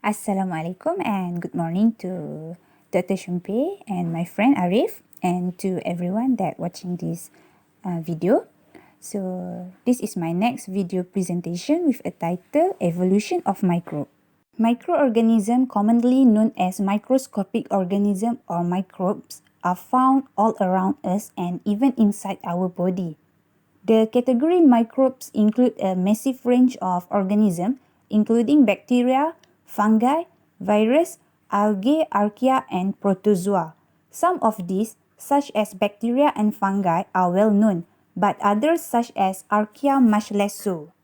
Assalamualaikum and good morning to Dr. Shumpe and my friend Arif and to everyone that watching this video. So this is my next video presentation with a title Evolution of Microbe. Microorganisms, commonly known as microscopic organisms or microbes, are found all around us and even inside our body. The category microbes include a massive range of organisms, including bacteria, fungi, virus, algae, archaea, and protozoa. Some of these, such as bacteria and fungi, are well known, but others, such as archaea, much less so.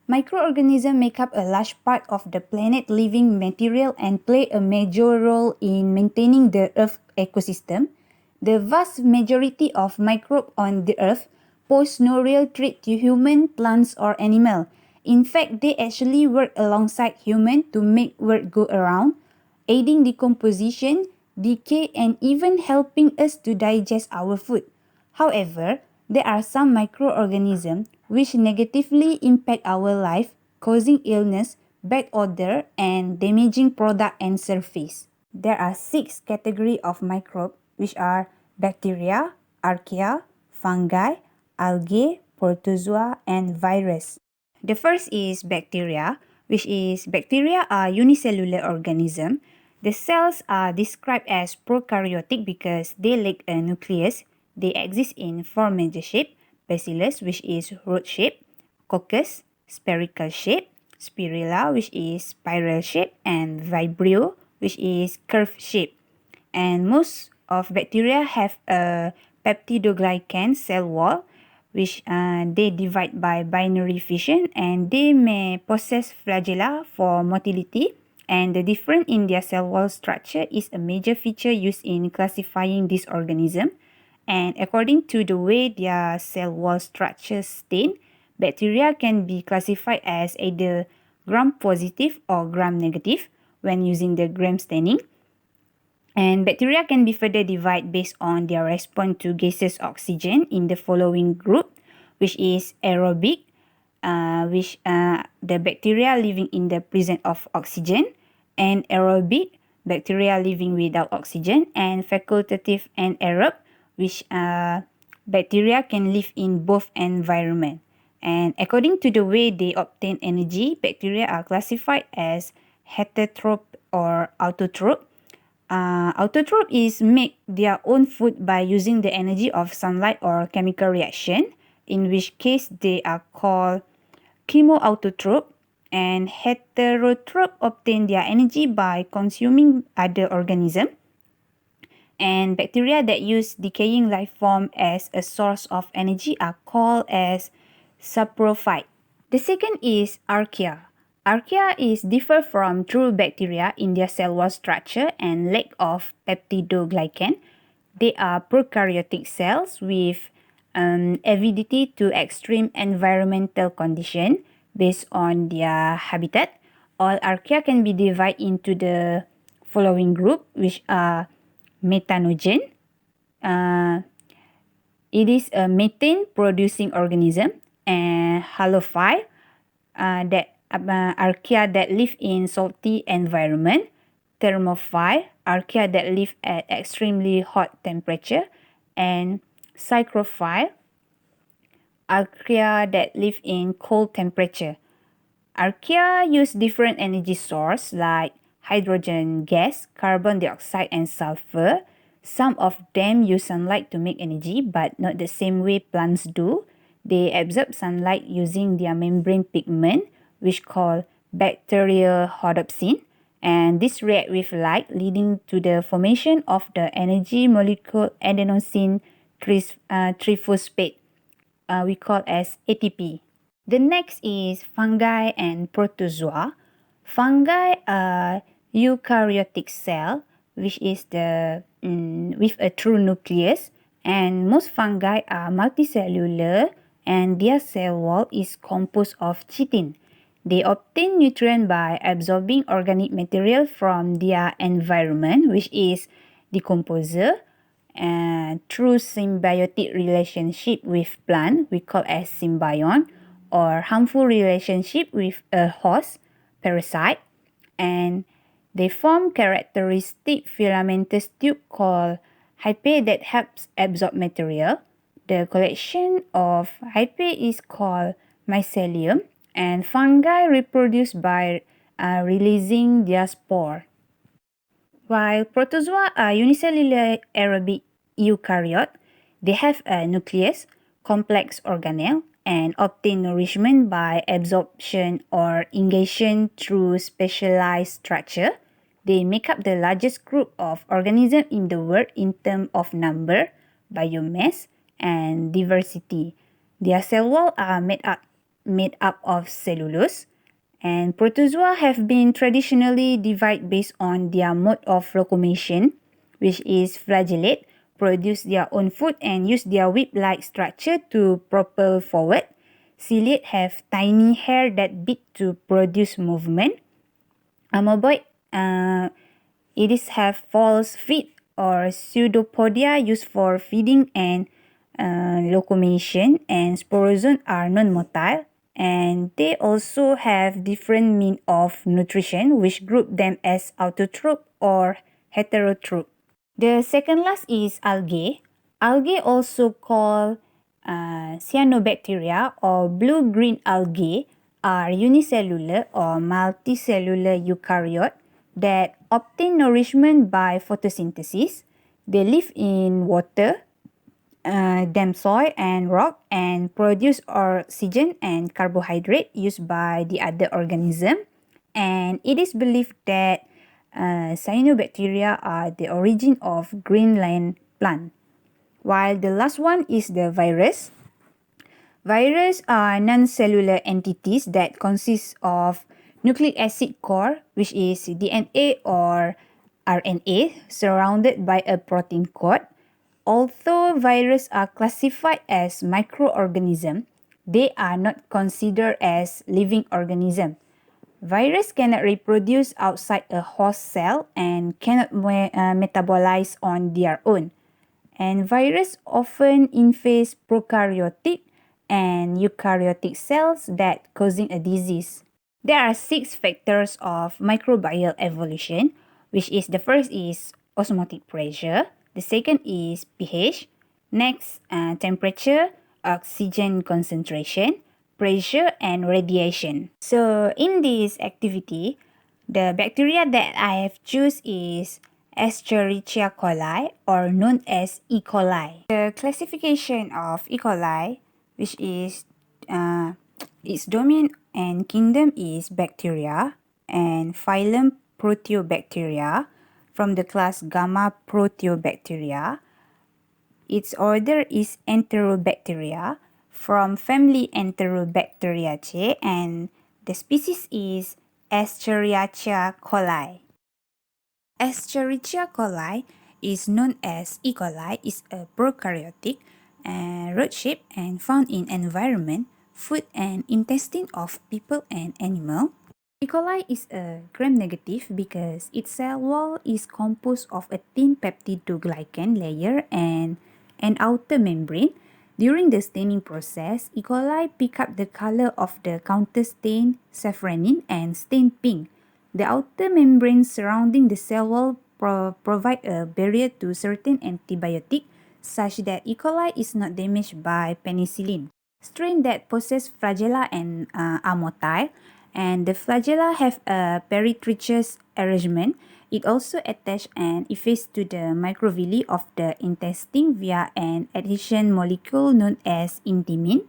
Microorganisms make up a large part of the planet's living material and play a major role in maintaining the Earth ecosystem. The vast majority of microbes on the Earth pose no real threat to human, plants, or animals. In fact, they actually work alongside humans to make work go around, aiding decomposition, decay, and even helping us to digest our food. However, there are some microorganisms which negatively impact our life, causing illness, bad odor, and damaging product and surface. There are 6 categories of microbes, which are bacteria, archaea, fungi, algae, protozoa, and virus. The first is bacteria, which is bacteria are unicellular organisms. The cells are described as prokaryotic because they lack a nucleus. They exist in 4 major shapes: bacillus, which is rod shape, coccus, spherical shape, spirilla, which is spiral shape, and vibrio, which is curved shape. And most of bacteria have a peptidoglycan cell wall, which they divide by binary fission, and they may possess flagella for motility. And the difference in their cell wall structure is a major feature used in classifying this organism. And according to the way their cell wall structure stain, bacteria can be classified as either gram-positive or gram-negative when using the gram staining. And bacteria can be further divided based on their response to gaseous oxygen in the following group, which is aerobic, the bacteria living in the presence of oxygen, and aerobic, bacteria living without oxygen, and facultative and aerobe, which bacteria can live in both environments. And according to the way they obtain energy, bacteria are classified as heterotroph or autotroph. Autotroph is make their own food by using the energy of sunlight or chemical reaction, in which case they are called chemoautotroph, and heterotroph obtain their energy by consuming other organisms. And bacteria that use decaying life form as a source of energy are called as saprophyte. The second is archaea. Archaea is differ from true bacteria in their cell wall structure and lack of peptidoglycan. They are prokaryotic cells with avidity to extreme environmental condition based on their habitat. All archaea can be divided into the following group, which are methanogen. It is a methane-producing organism, and halophile, archaea that live in salty environment, thermophile, archaea that live at extremely hot temperature, and psychrophile, archaea that live in cold temperature. Archaea use different energy sources like hydrogen gas, carbon dioxide, and sulfur. Some of them use sunlight to make energy, but not the same way plants do. They absorb sunlight using their membrane pigment, which called bacterial rhodopsin, and this react with light, leading to the formation of the energy molecule adenosine triphosphate, we call as ATP. The next is fungi and protozoa. Fungi are eukaryotic cell, which is with a true nucleus, and most fungi are multicellular, and their cell wall is composed of chitin. They obtain nutrient by absorbing organic material from their environment, which is decomposer, and through symbiotic relationship with plant, we call as symbiont, or harmful relationship with a host, parasite, and They form characteristic filamentous tube called hyphae that helps absorb material. The collection of hyphae is called mycelium, and fungi reproduce by releasing their spore. While protozoa are unicellular aerobic eukaryote, they have a nucleus, complex organelle, and obtain nourishment by absorption or ingestion through specialized structure. They make up the largest group of organisms in the world in terms of number, biomass, and diversity. Their cell walls are made up of cellulose, and protozoa have been traditionally divided based on their mode of locomotion, which is flagellate, produce their own food and use their whip-like structure to propel forward. Ciliate have tiny hair that beat to produce movement. Amoeboid, it is have false feet or pseudopodia used for feeding and locomotion, and sporozoan are non-motile, and they also have different means of nutrition, which group them as autotroph or heterotroph. The second last is algae. Algae, also called cyanobacteria or blue-green algae, are unicellular or multicellular eukaryote that obtain nourishment by photosynthesis. They live in water, damp soil and rock, and produce oxygen and carbohydrate used by the other organism. And it is believed that cyanobacteria are the origin of Greenland plant. While the last one is the virus. Viruses are non-cellular entities that consist of nucleic acid core, which is DNA or RNA, surrounded by a protein coat. Although viruses are classified as microorganisms, they are not considered as living organisms. Virus cannot reproduce outside a host cell and cannot metabolize on their own. And virus often invade prokaryotic and eukaryotic cells that causing a disease. There are 6 factors of microbial evolution, which is the first is osmotic pressure, the second is pH, next temperature, oxygen concentration, pressure, and radiation. So in this activity, the bacteria that I have choose is Escherichia coli, or known as E. coli. The classification of E. coli, which is its domain and kingdom is bacteria, and phylum Proteobacteria from the class Gamma Proteobacteria. Its order is Enterobacteria from family Enterobacteriaceae, and the species is Escherichia coli. Escherichia coli is known as E. coli, is a prokaryotic and rod-shaped and found in environment, food and intestine of people and animal. E. coli is a gram-negative because its cell wall is composed of a thin peptidoglycan layer and an outer membrane. During the staining process, E. coli pick up the color of the counterstain safranin and stain pink. The outer membrane surrounding the cell wall provide a barrier to certain antibiotics such that E. coli is not damaged by penicillin. Strain that possess flagella and are motile, and the flagella have a peritrichous arrangement. It also attach and efface to the microvilli of the intestine via an adhesion molecule known as intimin.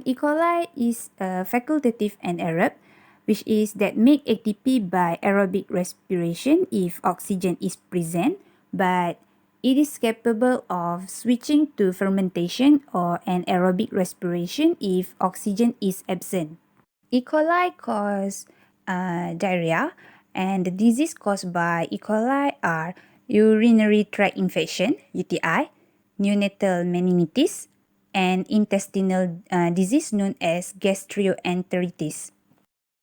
E. coli is facultative anaerobe, which is that make ATP by aerobic respiration if oxygen is present, but it is capable of switching to fermentation or anaerobic respiration if oxygen is absent. E. coli cause diarrhea, and the disease caused by E. coli are urinary tract infection, UTI, neonatal meningitis, and intestinal disease known as gastroenteritis.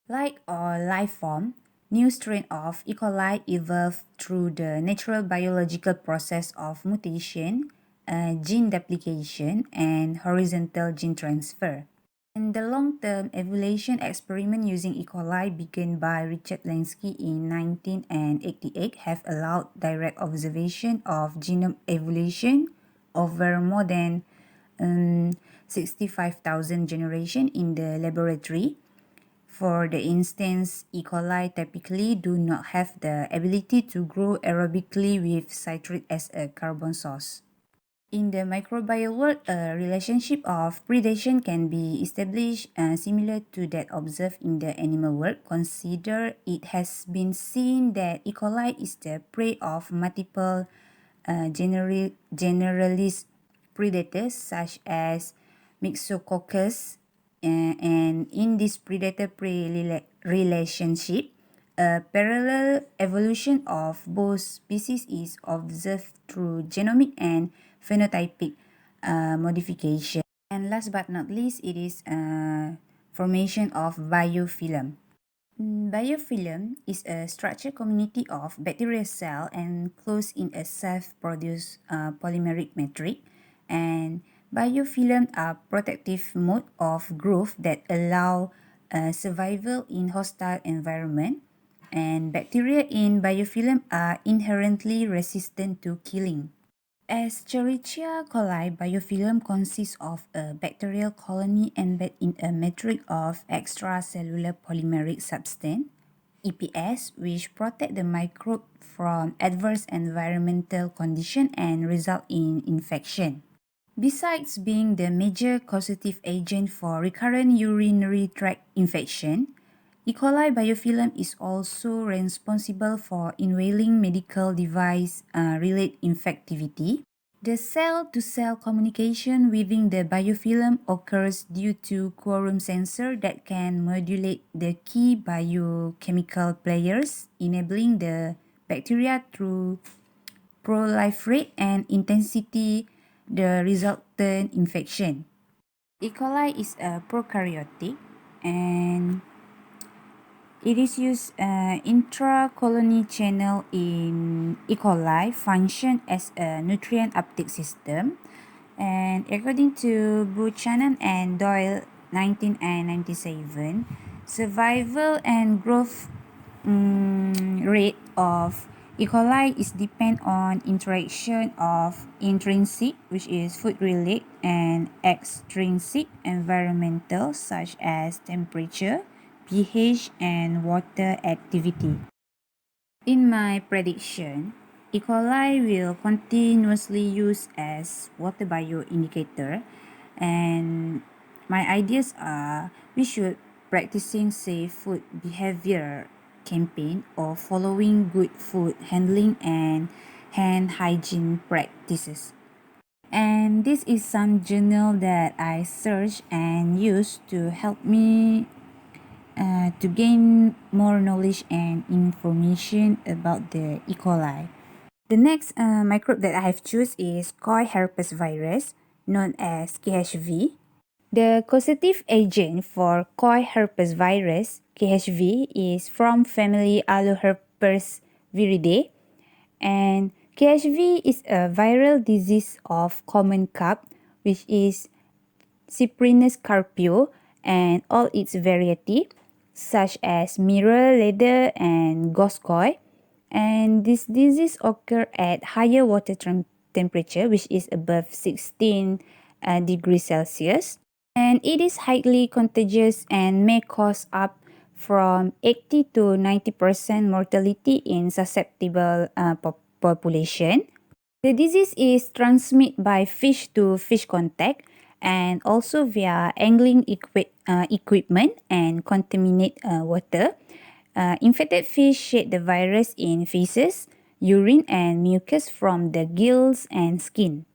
Like all life form, new strain of E. coli evolved through the natural biological process of mutation, gene duplication, and horizontal gene transfer. And the long-term evaluation experiment using E. coli begun by Richard Lansky in 1988 have allowed direct observation of genome evolution over more than 65,000 generations in the laboratory. For the instance, E. coli typically do not have the ability to grow aerobically with citrate as a carbon source. In the microbial world, a relationship of predation can be established similar to that observed in the animal world. Consider it has been seen that E. coli is the prey of multiple generalist predators such as Myxococcus, and in this predator-prey relationship, a parallel evolution of both species is observed through genomic and phenotypic modification. And last but not least, it is formation of biofilm. Biofilm is a structured community of bacterial cells enclosed in a self-produced polymeric matrix, and biofilm are protective mode of growth that allow survival in hostile environment, and bacteria in biofilm are inherently resistant to killing. Escherichia coli biofilm consists of a bacterial colony embedded in a matrix of extracellular polymeric substance, EPS, which protect the microbe from adverse environmental conditions and result in infection. Besides being the major causative agent for recurrent urinary tract infection, E. coli biofilm is also responsible for inhaling medical device related infectivity. The cell-to-cell communication within the biofilm occurs due to quorum sensor that can modulate the key biochemical players, enabling the bacteria to proliferate and intensity the resultant infection. E. coli is a prokaryotic, and it is used intra-colony channel in E. coli function as a nutrient uptake system. And according to Buchanan and Doyle, 1997, survival and growth rate of E. coli is depend on interaction of intrinsic, which is food-related, and extrinsic environmental, such as temperature, pH, and water activity. In my prediction, E. coli will continuously use as water bioindicator, and my ideas are we should practicing safe food behavior campaign or following good food handling and hand hygiene practices. And this is some journal that I searched and used to help me to gain more knowledge and information about the E. coli. The next microbe that I have choose is Koi herpes virus, known as KHV. The causative agent for Koi herpes virus, KHV, is from family Aloherpes viridae, and KHV is a viral disease of common carp, which is Cyprinus carpio and all its variety, such as mirror, leather, and ghost koi. And this disease occur at higher water temperature, which is above 16 degrees Celsius. And it is highly contagious and may cause up from 80 to 90% mortality in susceptible population. The disease is transmitted by fish to fish contact and also via angling equipment and contaminate water. Infected fish shed the virus in feces, urine, and mucus from the gills and skin.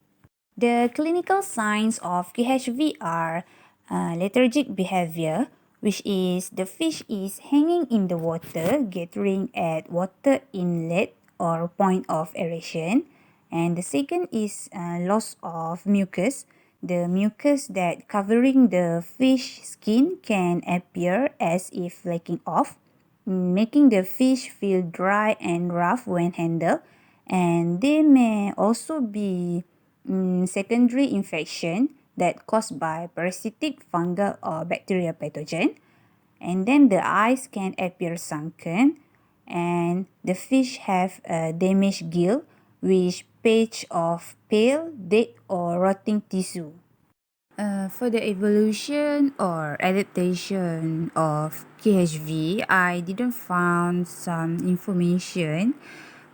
The clinical signs of KHV are lethargic behavior, which is the fish is hanging in the water, gathering at water inlet or point of aeration. And the second is loss of mucus. The mucus that covering the fish skin can appear as if flaking off, making the fish feel dry and rough when handled. And there may also be secondary infection that caused by parasitic, fungal, or bacterial pathogen. And then the eyes can appear sunken, and the fish have a damaged gill with patch of pale, dead, or rotting tissue. For the evolution or adaptation of KHV, I didn't found some information,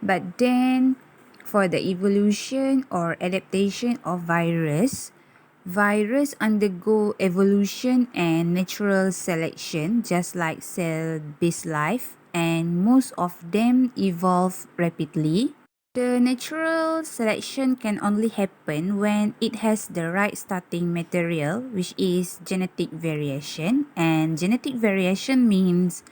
but then for the evolution or adaptation of virus undergo evolution and natural selection just like cell-based life, and most of them evolve rapidly. The natural selection can only happen when it has the right starting material, which is genetic variation. And genetic variation means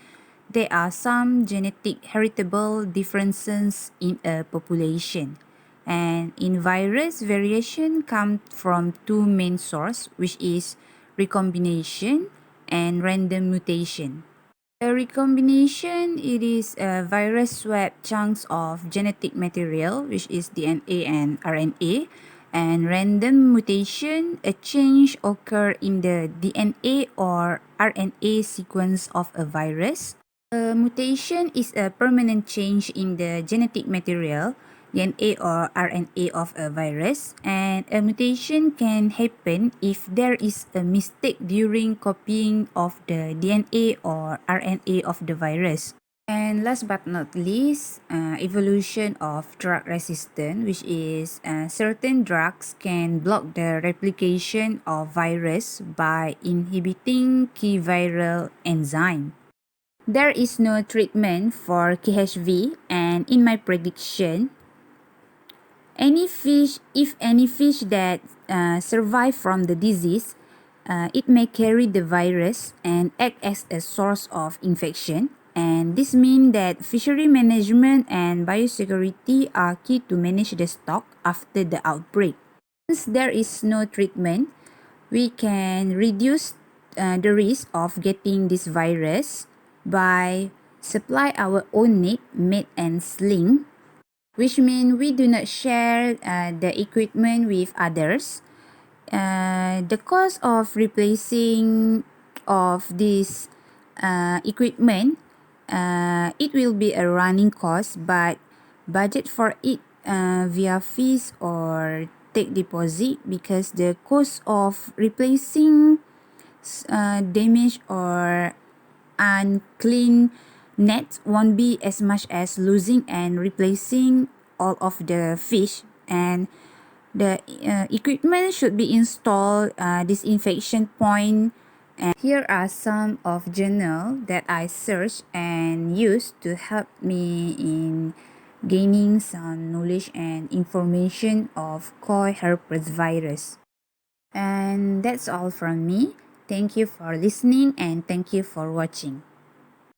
there are some genetic heritable differences in a population. And in virus, variation comes from two main sources, which is recombination and random mutation. A recombination, it is a virus swap chunks of genetic material, which is DNA and RNA, and random mutation, a change occur in the DNA or RNA sequence of a virus. A mutation is a permanent change in the genetic material, DNA or RNA of a virus, and a mutation can happen if there is a mistake during copying of the DNA or RNA of the virus. And last but not least, evolution of drug resistance, which is certain drugs can block the replication of virus by inhibiting key viral enzyme. There is no treatment for KHV, and in my prediction, if any fish that survive from the disease, it may carry the virus and act as a source of infection. And this means that fishery management and biosecurity are key to manage the stock after the outbreak. Since there is no treatment, we can reduce the risk of getting this virus by supply our own net, mate and sling, which means we do not share the equipment with others. The cost of replacing of this equipment, it will be a running cost, but budget for it via fees or take deposit, because the cost of replacing damaged or unclean nets won't be as much as losing and replacing all of the fish. And the equipment should be installed disinfection point. And here are some of journal that I searched and used to help me in gaining some knowledge and information of koi herpes virus. And that's all from me. Thank you for listening and thank you for watching.